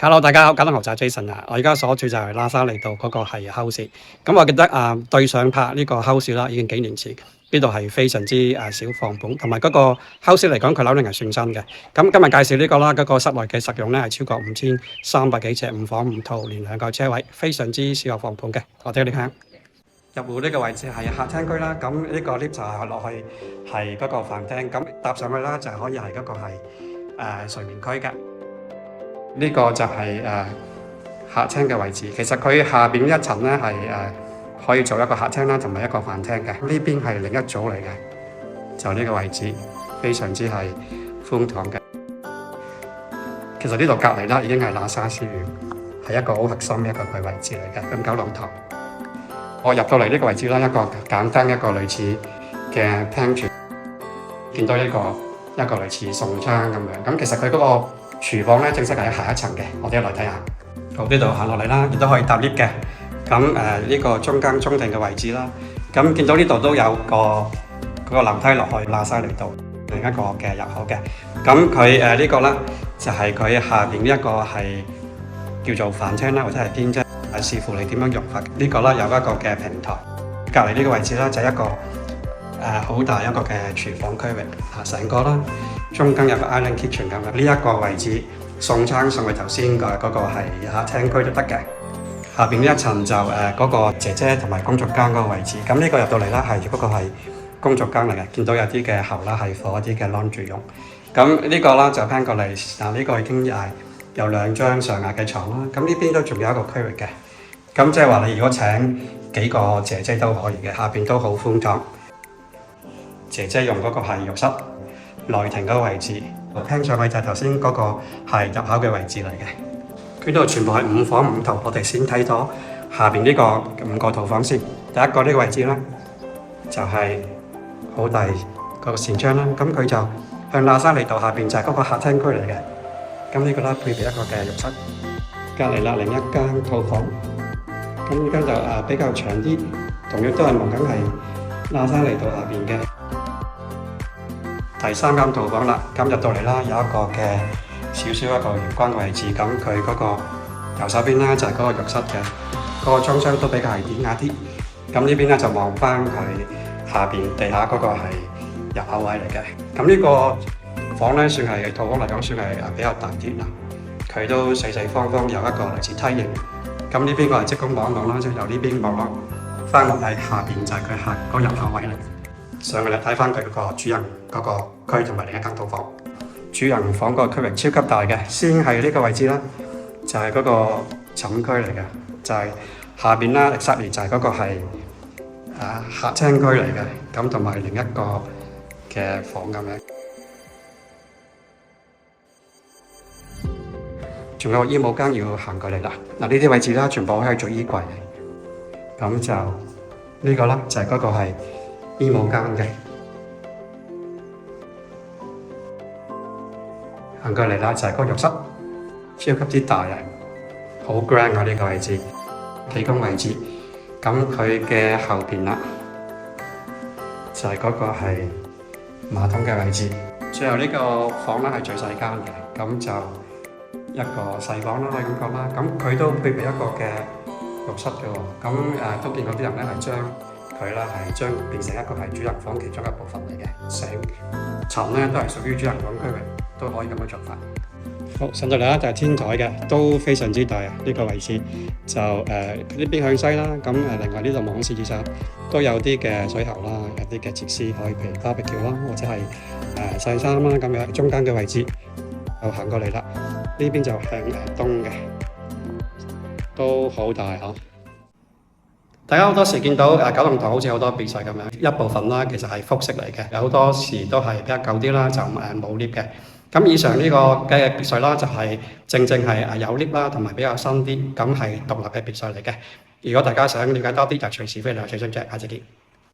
Hello，大家好，九龍豪宅 Jason 啊！我而家所住就係喇沙利道嗰個係 house。咁我記得對上拍呢個 house 啦，已經幾年前。呢度係非常之少放盤，同埋嗰個 house 嚟講，佢樓齡係算新嘅。咁今日介紹呢個啦，嗰個室內嘅實用咧係超過5300幾尺，5房5套，連2個車位，非常之適合放盤嘅。我哋嚟睇入戶呢個位置係客廳區啦，咁呢個 lift 就係落去係嗰個飯廳，咁搭上去啦就可以係嗰個係睡眠區嘅。呢個就係客廳嘅位置，其實佢下邊一層咧係可以做一個客廳啦，同埋一個飯廳嘅。呢邊係另一組嚟嘅，就呢個位置非常之係寬敞嘅。其實呢度隔離啦已經係喇沙書院，係一個好核心嘅一個位置嚟嘅。咁九龍塘，我入到嚟呢個位置啦，一個簡單一個類似嘅廳廚，見到一個類似送餐咁樣。咁其實佢嗰個廚房咧正式係喺下一層嘅，我哋一嚟睇下。好，呢度行落嚟啦，亦都可以搭 lift 嘅。咁呢個中間中庭嘅位置啦，咁見到呢度都有嗰個樓梯落去喇沙利道另一個嘅入口嘅。咁佢呢個咧就係佢下邊呢一個係叫做飯廳啦，或者係邊啫，視乎你點樣用法。呢個啦有一個嘅平台，隔離呢個位置啦就係一個好大一個嘅廚房區域成個啦。中間有個 island kitchen 咁樣，呢一個位置送餐送去頭先嘅嗰個係客廳區都得嘅。下邊呢一層就嗰個姐姐同埋工作間嗰個位置。咁呢個入到嚟啦，係嗰個係工作間嚟嘅，見到有啲嘅喉啦係放一啲嘅 laundry 用。咁呢個啦就翻過嚟，呢個已經有2張上下嘅床啦。咁呢邊都仲有一個區域嘅。咁即係話你如果請幾個姐姐都可以嘅，下邊都好寬敞。姐姐用嗰個係浴室。內庭嗰個位置，聽上去就係頭先嗰個係入口嘅位置嚟嘅。佢度全部係5房5套，我哋先睇咗下邊呢個5個套房先。第一個呢個位置啦，就係好大個扇窗啦。咁佢就向喇沙利道下邊就係嗰個客廳區嚟嘅。咁呢個啦配備一個嘅浴室，隔離啦另一間套房。咁呢間就比較長啲，同樣都係望緊係喇沙利道下邊嘅。第3間套房啦，咁入到嚟啦，有一個嘅少少一個玄關位置，咁佢嗰個右手邊啦就係嗰個浴室嘅，嗰個裝修都比較係典雅啲。咁呢邊咧就望翻佢下邊地下嗰個係入口位嚟嘅。咁呢個房咧算係套房嚟講算係比較大啲啦，佢都四四方方有一個類似梯形。咁呢邊我係即管望一望啦，即係由呢邊望落翻落喺下邊就係佢下嗰入口位嚟。上嚟睇翻佢嗰個主人嗰個區同埋另一間套房。主人房嗰個區域超級大嘅，先係呢個位置啦，就係嗰個寢區嚟嘅，就係下邊啦 exactly 就係嗰個係客廳區嚟嘅，咁同埋另一個嘅房咁樣。仲有衣帽間要行過嚟啦。嗱，呢啲位置啦，全部可以做衣櫃。咁就呢個啦，就係嗰個係衣帽間嘅，行過嚟啦就係個浴室，超級之大啊，好 grand 啊呢個位置，企工位置。咁佢嘅後邊啦，就係嗰個係馬桶嘅位置。最後呢個房咧係最細間嘅，咁就一個細房啦，可以咁講啦。咁佢都配備一個嘅浴室嘅喎，咁都見過啲人咧係將佢啦係將變成一個係主人房其中一部分嚟嘅，成層咧都係屬於主人房區域，都可以咁樣做法。好，上到嚟啦就係天台嘅，都非常之大啊！呢個位置就呢邊向西啦，咁另外呢度望獅子山都有啲嘅水喉啦，有啲嘅設施可以譬如 barbecue 啦，或者係曬衫啦咁樣。中間嘅位置就行過嚟啦，呢邊就向東嘅，都好大嚇。大家好多時見到九龍塘好似好多別墅咁樣，一部分啦其實係複式嚟嘅，有好多時都係比較舊啲啦，就冇 lift 嘅。咁以上呢個嘅別墅啦，就係正係有 lift 啦，同埋比較新啲，咁係獨立嘅別墅嚟嘅。如果大家想了解多啲，就隨時飛嚟隨信啫，下次見。